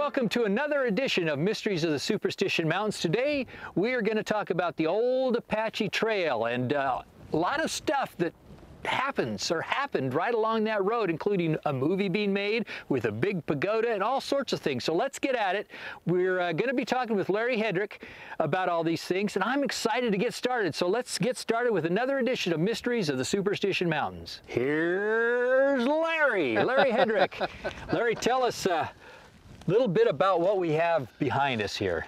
welcome to another edition of Mysteries of the Superstition Mountains. Today we are going to talk about the old Apache Trail and a lot of stuff that happened right along that road, including a movie being made with a big pagoda and all sorts of things. So let's get at it. We're going to be talking with Larry Hedrick about all these things, and I'm excited to get started. So let's get started with another edition of Mysteries of the Superstition Mountains. Here's Larry Hedrick. Larry, tell us a little bit about what we have behind us here.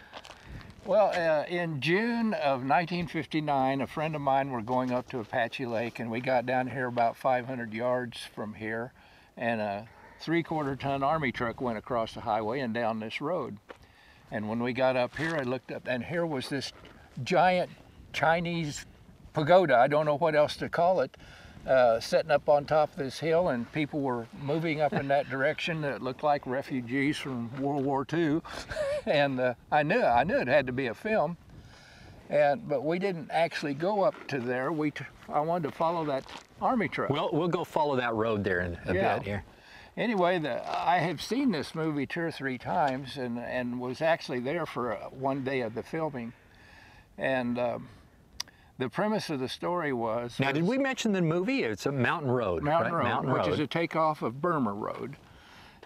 Well, in June of 1959, a friend of mine were going up to Apache Lake, and we got down here about 500 yards from here, and a 3/4 ton Army truck went across the highway and down this road. And when we got up here, I looked up, and here was this giant Chinese pagoda, I don't know what else to call it, setting up on top of this hill, and people were moving up in that direction. It looked like refugees from World War II. And I knew it had to be a film, but we didn't actually go up to there. I wanted to follow that Army truck. We'll go follow that road there in a bit here. Anyway, I have seen this movie 2 or 3 times, and was actually there for one day of the filming. And the premise of the story was... Now, did we mention the movie? It's a Mountain Road, Mountain right? Road, Mountain which Road. is a takeoff of Burma Road.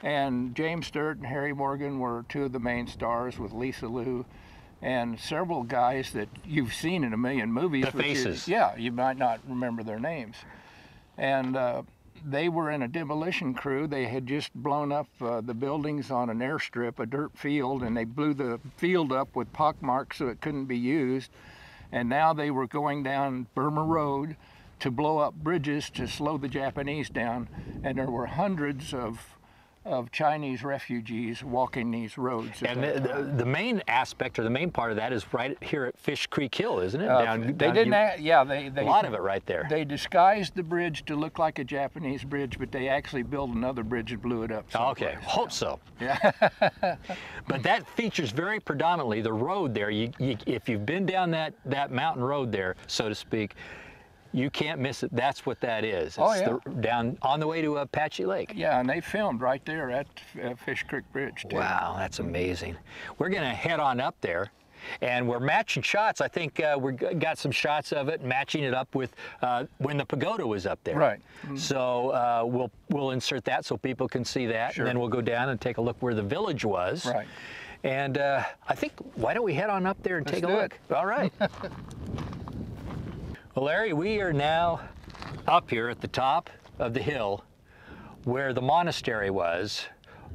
And James Stewart and Harry Morgan were 2 of the main stars, with LeSueur and several guys that you've seen in a million movies. The faces. You might not remember their names. And they were in a demolition crew. They had just blown up the buildings on an airstrip, a dirt field, and they blew the field up with pockmarks so it couldn't be used. And now they were going down Burma Road to blow up bridges to slow the Japanese down. And there were hundreds of Chinese refugees walking these roads. And the main aspect, or the main part of that, is right here at Fish Creek Hill, isn't it? A lot of it right there. They disguised the bridge to look like a Japanese bridge, but they actually built another bridge and blew it up someplace. Okay, hope so. Yeah. But that features very predominantly the road there. If you've been down that mountain road there, so to speak, you can't miss it. That's what that is. It's down on the way to Apache Lake. Yeah, and they filmed right there at Fish Creek Bridge, too. Wow, that's amazing. We're going to head on up there, and we're matching shots. I think we got some shots of it, matching it up with when the pagoda was up there. Right. So we'll insert that so people can see that, Sure. and then we'll go down and take a look where the village was. Right. And I think, why don't we head on up there and take a look? All right. Well, Larry, we are now up here at the top of the hill where the monastery was,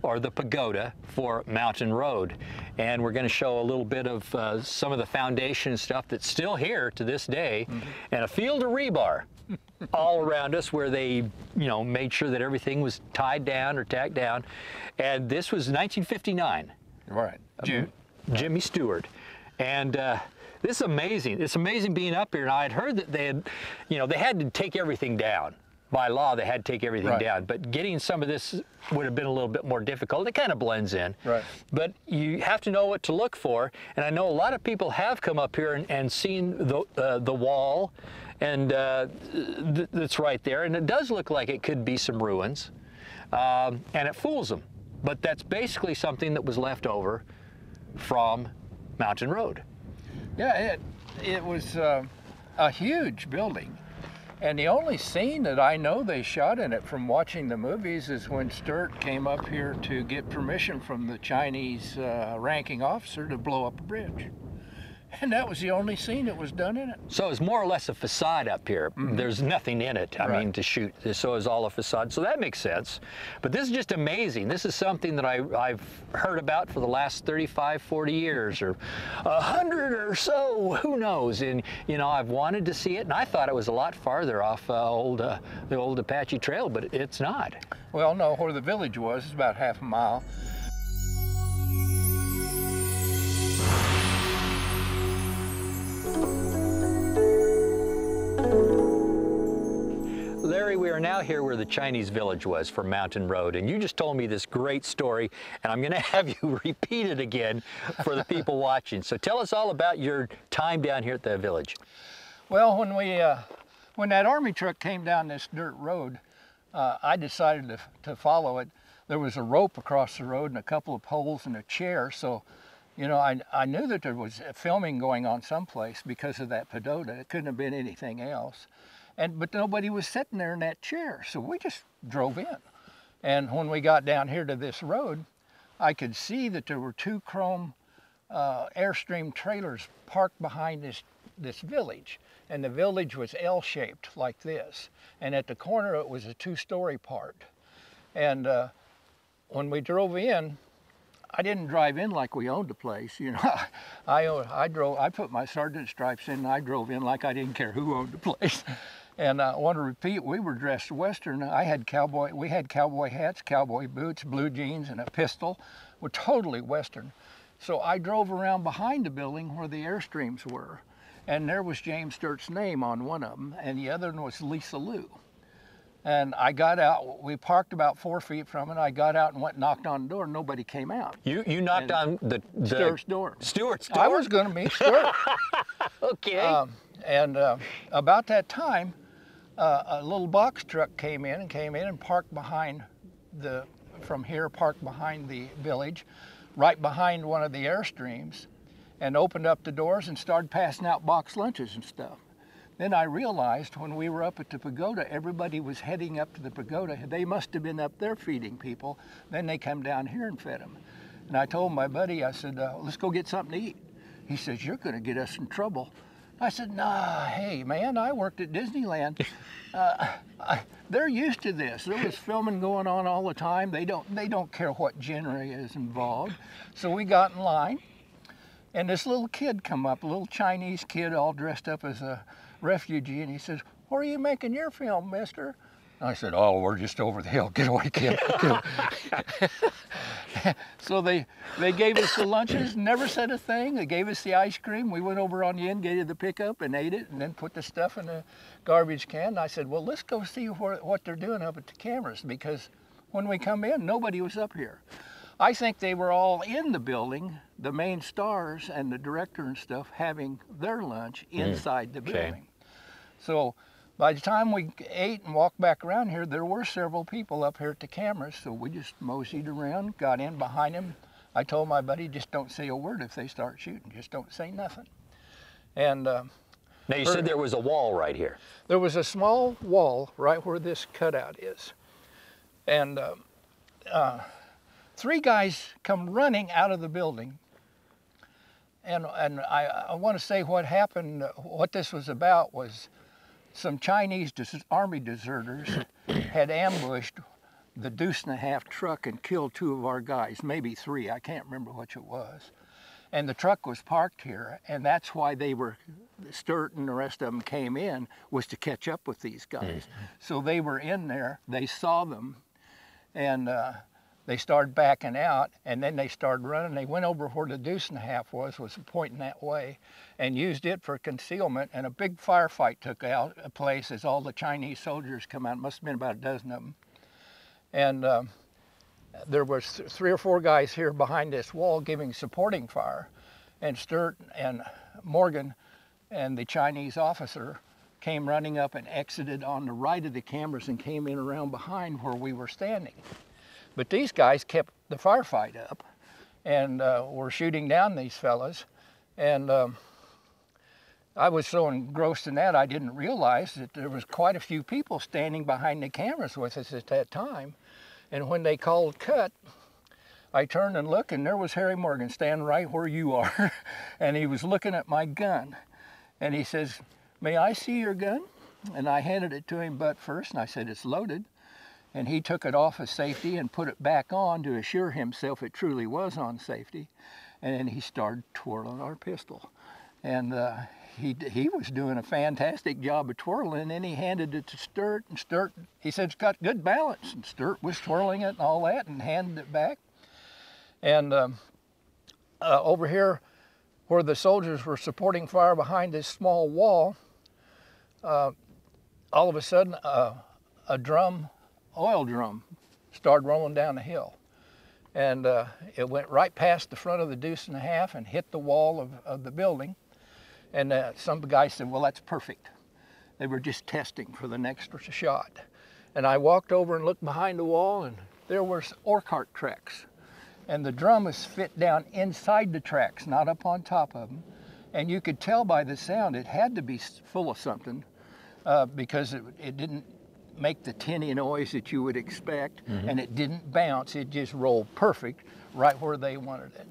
or the pagoda for Mountain Road. And we're going to show a little bit of some of the foundation stuff that's still here to this day, and a field of rebar all around us where they, made sure that everything was tied down or tacked down. And this was 1959. Right. Jimmy Stewart. And this is amazing. It's amazing being up here. And I had heard that they had to take everything down. By law, they had to take everything down. But getting some of this would have been a little bit more difficult. It kind of blends in. Right. But you have to know what to look for. And I know a lot of people have come up here and seen the wall, and that's right there. And it does look like it could be some ruins. And it fools them. But that's basically something that was left over from Mountain Road. Yeah, it was a huge building. And the only scene that I know they shot in it from watching the movies is when Stewart came up here to get permission from the Chinese ranking officer to blow up a bridge. And that was the only scene that was done in it. So it's more or less a facade up here. There's nothing in it, I mean, to shoot. So it's all a facade. So that makes sense. But this is just amazing. This is something that I've heard about for the last 35, 40 years, or 100 or so, who knows. And, I've wanted to see it, and I thought it was a lot farther off the old Apache Trail, but it's not. Well, no, where the village was is about half a mile. Larry, we are now here where the Chinese village was for Mountain Road, and you just told me this great story, and I'm going to have you repeat it again for the people watching. So tell us all about your time down here at the village. Well, when that Army truck came down this dirt road, I decided to follow it. there was a rope across the road and a couple of poles and a chair. So, you know, I knew that there was filming going on someplace because of that Pagoda. It couldn't have been anything else. But nobody was sitting there in that chair. So we just drove in. And when we got down here to this road, I could see that there were 2 chrome Airstream trailers parked behind this village. And the village was L-shaped like this. And at the corner, it was a 2-story part. And when we drove in, I didn't drive in like we owned the place. You know, I put my sergeant stripes in and I drove in like I didn't care who owned the place. And I want to repeat, we were dressed Western. We had cowboy hats, cowboy boots, blue jeans, and a pistol. We're totally Western. So I drove around behind the building where the Airstreams were. And there was James Stewart's name on one of them, and the other one was LeSueur. And I got out, we parked about 4 feet from it. I got out and went and knocked on the door, and nobody came out. You knocked on the Stewart's door. Stewart's door? I was going to meet Stewart. Okay. About that time, a little box truck came in and parked behind parked behind the village, right behind one of the Airstreams, and opened up the doors and started passing out box lunches and stuff. Then I realized when we were up at the Pagoda, everybody was heading up to the Pagoda. They must have been up there feeding people. Then they come down here and fed them. And I told my buddy, I said, let's go get something to eat. He says, you're going to get us in trouble. I said, nah, hey, man, I worked at Disneyland. They're used to this. There was filming going on all the time. They don't care what genre is involved. So we got in line, and this little kid come up, a little Chinese kid all dressed up as a refugee, and he says, where are you making your film, mister? I said, oh, we're just over the hill. Get away, kid. So they gave us the lunches, never said a thing. They gave us the ice cream. We went over on the end, gave it the pickup, and ate it, and then put the stuff in the garbage can. And I said, well, let's go see what they're doing up at the cameras, because when we come in, nobody was up here. I think they were all in the building, the main stars and the director and stuff, having their lunch inside the building. So by the time we ate and walked back around here, there were several people up here at the cameras, so we just moseyed around, got in behind them. I told my buddy, just don't say a word if they start shooting, just don't say nothing. And now you said there was a wall right here. There was a small wall right where this cutout is. And 3 guys come running out of the building. And I want to say what happened, what this was about was some Chinese army deserters had ambushed the deuce-and-a-half truck and killed 2 of our guys, maybe 3, I can't remember which it was. And the truck was parked here, and that's why Stewart and the rest of them came in, was to catch up with these guys. So they were in there, they saw them, and they started backing out, and then they started running. They went over where the deuce-and-a-half was pointing that way, and used it for concealment, and a big firefight took place as all the Chinese soldiers come out. It must have been about a dozen of them. And there was 3 or 4 guys here behind this wall giving supporting fire, and Stewart and Morgan and the Chinese officer came running up and exited on the right of the cameras and came in around behind where we were standing. But these guys kept the firefight up and were shooting down these fellas. And I was so engrossed in that, I didn't realize that there was quite a few people standing behind the cameras with us at that time. And when they called cut, I turned and looked, and there was Harry Morgan standing right where you are. And he was looking at my gun. And he says, may I see your gun? And I handed it to him butt first, and I said, it's loaded. And he took it off of safety and put it back on to assure himself it truly was on safety. And then he started twirling our pistol. And he was doing a fantastic job of twirling, and then he handed it to Stewart, and Stewart, he said, it's got good balance. And Stewart was twirling it and all that and handed it back. And over here, where the soldiers were supporting fire behind this small wall, all of a sudden, a oil drum started rolling down the hill. And it went right past the front of the deuce-and-a-half and hit the wall of the building. And some guy said, well, that's perfect. They were just testing for the next shot. And I walked over and looked behind the wall, and there were ore cart tracks. And the drum was fit down inside the tracks, not up on top of them. And you could tell by the sound it had to be full of something because it didn't make the tinny noise that you would expect, and it didn't bounce. It just rolled perfect right where they wanted it.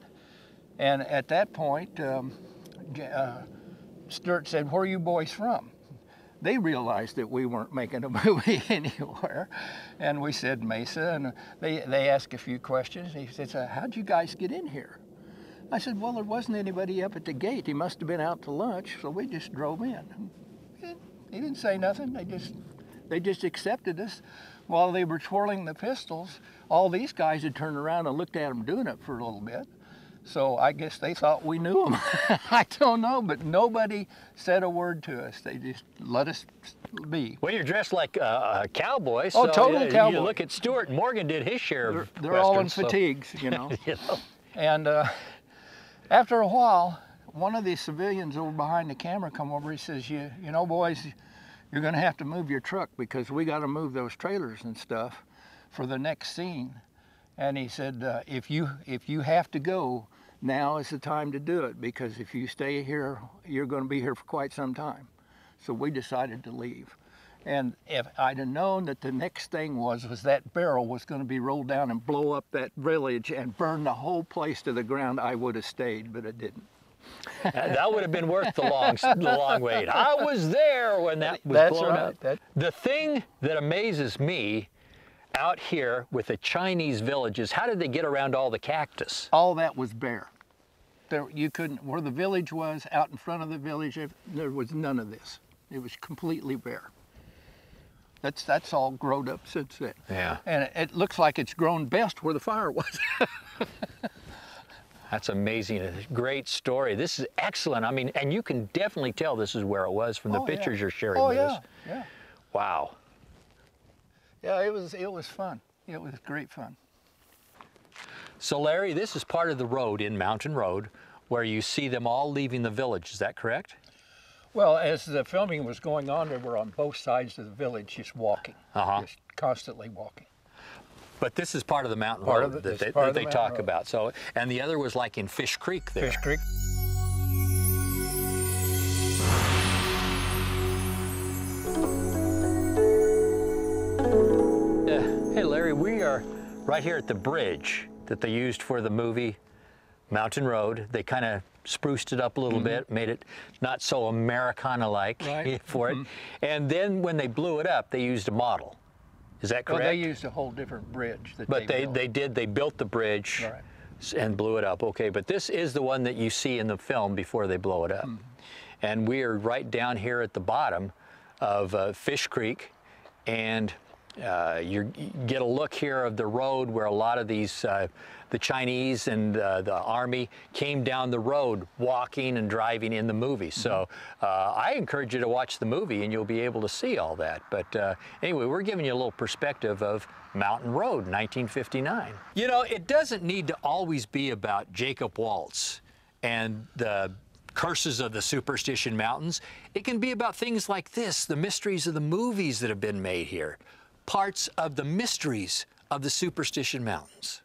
And at that point, Stewart said, "Where are you boys from?" They realized that we weren't making a movie anywhere. And we said Mesa, and they asked a few questions. He said, "So how'd you guys get in here?" I said, "Well, there wasn't anybody up at the gate. He must have been out to lunch, so we just drove in." He didn't say nothing. They just accepted us. While they were twirling the pistols, all these guys had turned around and looked at them doing it for a little bit. So I guess they thought we knew them. I don't know, but nobody said a word to us. They just let us be. Well, you're dressed like a cowboy. So, total cowboy. You look at Stewart. Morgan did his share of They're all in Westerns, fatigues, you know. You know. And after a while, one of these civilians over behind the camera come over. He says, you know, boys, you're going to have to move your truck because we got to move those trailers and stuff for the next scene." And he said, if you have to go, now is the time to do it, because if you stay here, you're going to be here for quite some time. So we decided to leave. And if I'd have known that the next thing was that barrel was going to be rolled down and blow up that village and burn the whole place to the ground, I would have stayed, but it didn't. That would have been worth the long wait. I was there when that was blown up. The thing that amazes me out here with the Chinese villages, how did they get around all the cactus? All that was bare. You couldn't, where the village was, out in front of the village, there was none of this. It was completely bare. That's all grown up since then. Yeah. And it looks like it's grown best where the fire was. That's amazing. A great story. This is excellent. I mean, and you can definitely tell this is where it was from the pictures you're sharing with us. Yeah. Wow. Yeah, it was fun. It was great fun. So Larry, this is part of the road in Mountain Road where you see them all leaving the village. Is that correct? Well, as the filming was going on, they were on both sides of the village just walking, just constantly walking. But this is part of the mountain road that they talk about. So, and the other was like in Fish Creek there. Fish Creek. Hey Larry, we are right here at the bridge that they used for the movie Mountain Road. They kind of spruced it up a little bit, made it not so Americana-like for it. And then when they blew it up, they used a model. Is that correct? Well, they used a whole different bridge. But they built the bridge and blew it up. Okay, but this is the one that you see in the film before they blow it up. And we are right down here at the bottom of Fish Creek, and you get a look here of the road where a lot of these, the Chinese and the Army came down the road walking and driving in the movie. So I encourage you to watch the movie and you'll be able to see all that. But anyway, we're giving you a little perspective of Mountain Road, 1959. You know, it doesn't need to always be about Jacob Waltz and the curses of the Superstition Mountains. It can be about things like this, the mysteries of the movies that have been made here. Parts of the mysteries of the Superstition Mountains.